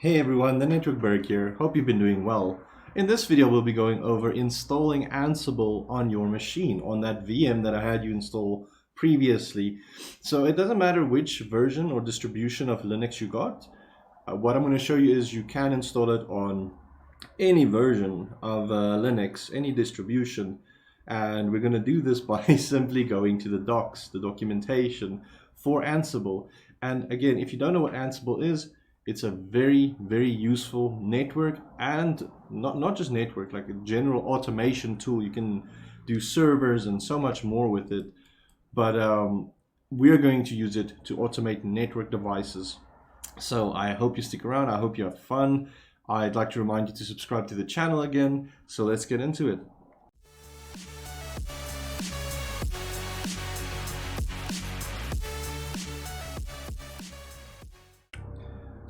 Hey everyone, the Network Berg here. Hope you've been doing well. In this video, we'll be going over installing Ansible on your machine, on that VM that I had you install previously. So it doesn't matter which version or distribution of Linux you got. What I'm going to show you is you can install it on any version of Linux, any distribution. And we're going to do this by simply going to the docs, the documentation for Ansible. And again, if you don't know what Ansible is, it's a very, very useful network and not just network, like a general automation tool. You can do servers and so much more with it. But we're going to use it to automate network devices. So I hope you stick around. I hope you have fun. I'd like to remind you to subscribe to the channel again. So let's get into it.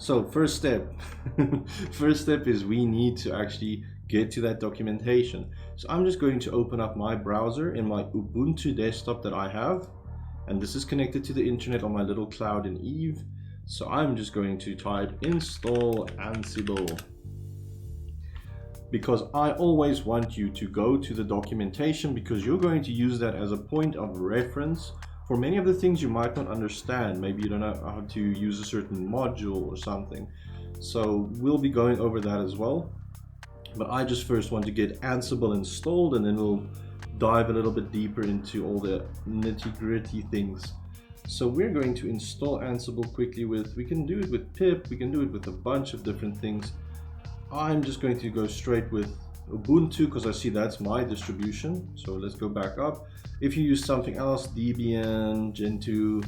So first step, first step is we need to actually get to that documentation. So I'm just going to open up my browser in my Ubuntu Desktop that I have. And this is connected to the internet on my little cloud in Eve. So I'm just going to type install Ansible, because I always want you to go to the documentation, because you're going to use that as a point of reference for many of the things you might not understand. Maybe you don't know how to use a certain module or something. So we'll be going over that as well. But I just first want to get Ansible installed, and then we'll dive a little bit deeper into all the nitty-gritty things. So we're going to install Ansible quickly we can do it with pip, we can do it with a bunch of different things. I'm just going to go straight with Ubuntu because I see that's my distribution. So let's go back up. If you use something else, Debian, Gentoo,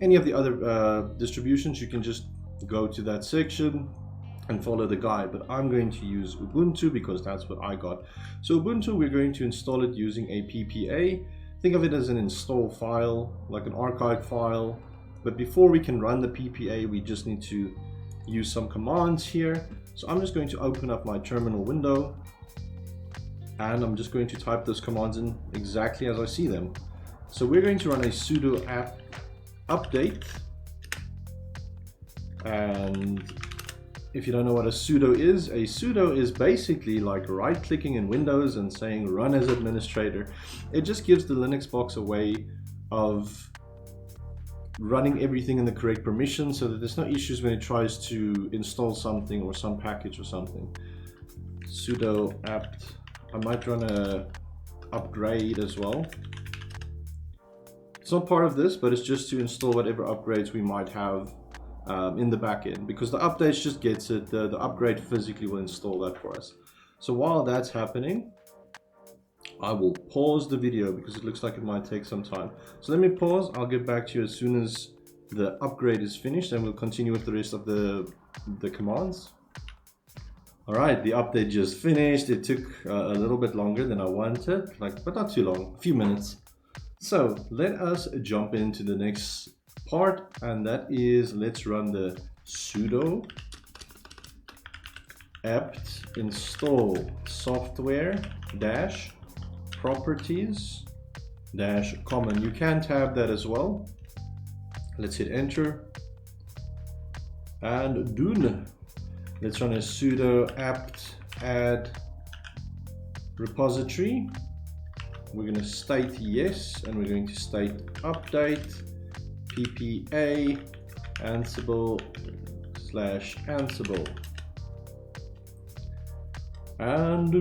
any of the other distributions, you can just go to that section and follow the guide. But I'm going to use Ubuntu because that's what I got. So Ubuntu, we're going to install it using a PPA. Think of it as an install file, like an archive file. But before we can run the PPA, we just need to use some commands here. So I'm just going to open up my terminal window, and I'm just going to type those commands in exactly as I see them. So we're going to run a sudo apt update. And if you don't know what a sudo is basically like right-clicking in Windows and saying run as administrator. It just gives the Linux box a way of running everything in the correct permission so that there's no issues when it tries to install something or some package or something. Sudo apt. I might run a upgrade as well. It's not part of this, but it's just to install whatever upgrades we might have in the backend, because the updates just gets it. The upgrade physically will install that for us. So while that's happening, I will pause the video because it looks like it might take some time. So let me pause. I'll get back to you as soon as the upgrade is finished, and we'll continue with the rest of the commands. All right, the update just finished. It took a little bit longer than I wanted, but not too long, a few minutes. So let us jump into the next part, and that is, let's run the sudo apt install software dash properties dash common. You can tab that as well. Let's hit enter and done. Let's run a sudo apt add repository. We're going to state yes, and we're going to state update ppa ansible /ansible and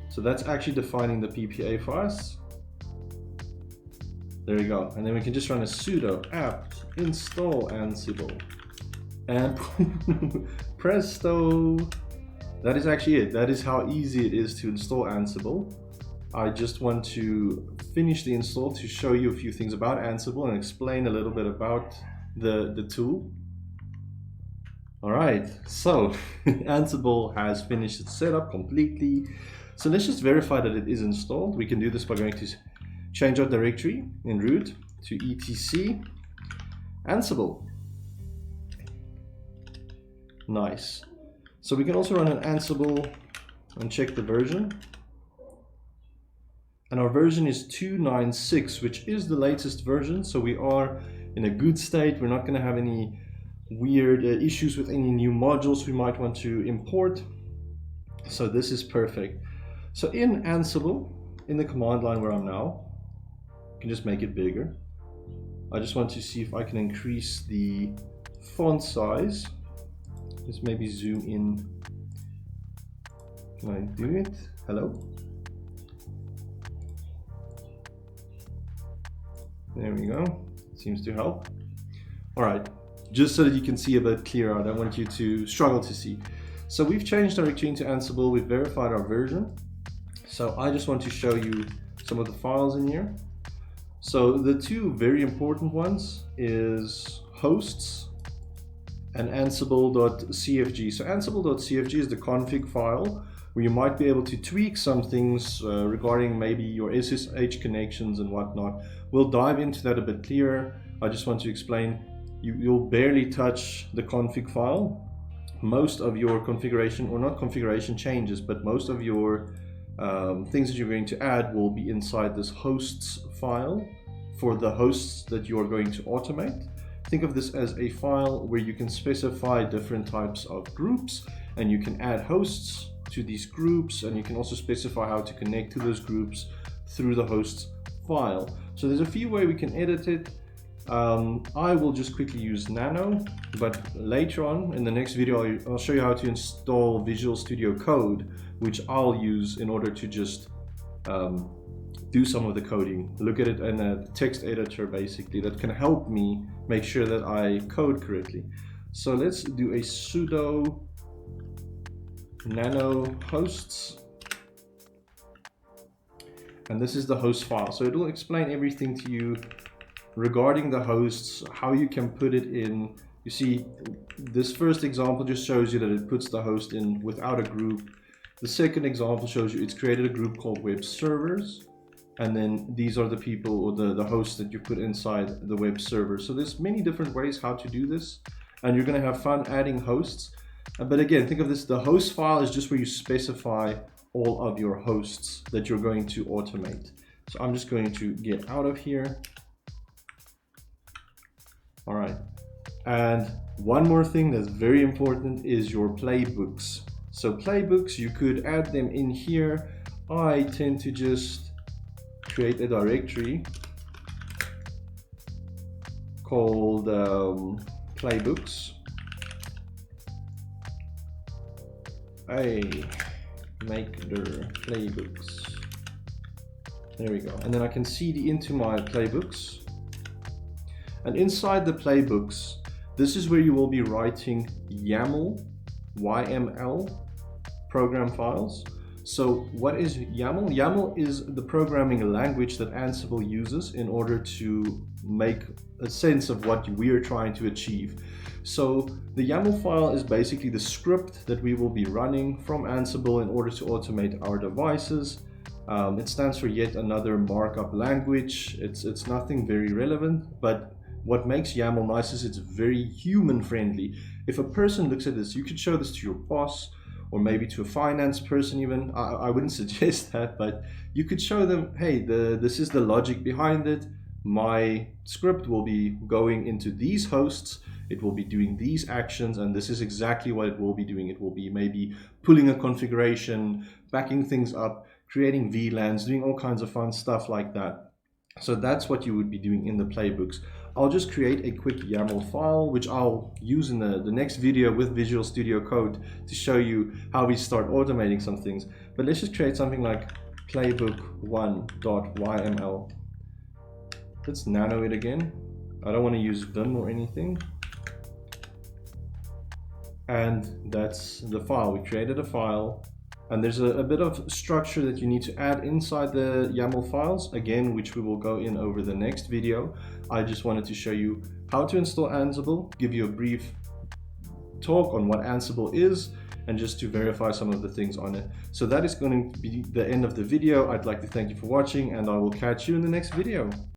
so that's actually defining the PPA for us. There you go. And then we can just run a sudo apt install Ansible. And presto! That is actually it. That is how easy it is to install Ansible. I just want to finish the install to show you a few things about Ansible and explain a little bit about the tool. All right, so Ansible has finished its setup completely. So let's just verify that it is installed. We can do this by going to change our directory in root to etc Ansible. Nice. So we can also run an Ansible and check the version. And our version is 2.9.6, which is the latest version. So we are in a good state. We're not going to have any weird issues with any new modules we might want to import. So this is perfect. So in Ansible, in the command line where I'm now, I can just make it bigger. I just want to see if I can increase the font size. Let's maybe zoom in. Can I do it? Hello? There we go. Seems to help. All right, just so that you can see a bit clearer, I don't want you to struggle to see. So we've changed directory into Ansible, we've verified our version. So I just want to show you some of the files in here. So the two very important ones is hosts and ansible.cfg. So ansible.cfg is the config file where you might be able to tweak some things regarding maybe your SSH connections and whatnot. We'll dive into that a bit clearer. I just want to explain, you'll barely touch the config file. Most of your configuration, or not configuration changes, but most of your things that you're going to add will be inside this hosts file for the hosts that you are going to automate. Think of this as a file where you can specify different types of groups, and you can add hosts to these groups, and you can also specify how to connect to those groups through the hosts file. So there's a few ways we can edit it. I will just quickly use Nano, but later on in the next video I'll show you how to install Visual Studio Code, which I'll use in order to just do some of the coding. Look at it in a text editor basically that can help me make sure that I code correctly. So let's do a sudo nano hosts, and this is the host file. So it'll explain everything to you regarding the hosts, how you can put it in. You see, this first example just shows you that it puts the host in without a group. The second example shows you it's created a group called web servers, and then these are the people or the hosts that you put inside the web server. So there's many different ways how to do this, and you're going to have fun adding hosts. But again, think of this, the host file is just where you specify all of your hosts that you're going to automate. So I'm just going to get out of here. All right, and one more thing that's very important is your playbooks. So playbooks, you could add them in here. I tend to just create a directory called playbooks. I make the playbooks. There we go. And then I can cd into my playbooks. And inside the playbooks, this is where you will be writing YAML, YML program files. So what is YAML? YAML is the programming language that Ansible uses in order to make a sense of what we are trying to achieve. So the YAML file is basically the script that we will be running from Ansible in order to automate our devices. It stands for yet another markup language. It's nothing very relevant, but what makes YAML nice is it's very human friendly. If a person looks at this, you could show this to your boss or maybe to a finance person even. I wouldn't suggest that, but you could show them, hey, this is the logic behind it. My script will be going into these hosts, it will be doing these actions, and this is exactly what it will be doing. It will be maybe pulling a configuration, backing things up, creating VLANs, doing all kinds of fun stuff like that. So that's what you would be doing in the playbooks. I'll just create a quick YAML file, which I'll use in the next video with Visual Studio Code to show you how we start automating some things. But let's just create something like playbook1.yml. Let's nano it again. I don't want to use Vim or anything. And that's the file. We created a file. And there's a bit of structure that you need to add inside the YAML files, again, which we will go in over the next video. I just wanted to show you how to install Ansible, give you a brief talk on what Ansible is, and just to verify some of the things on it. So that is going to be the end of the video. I'd like to thank you for watching, and I will catch you in the next video.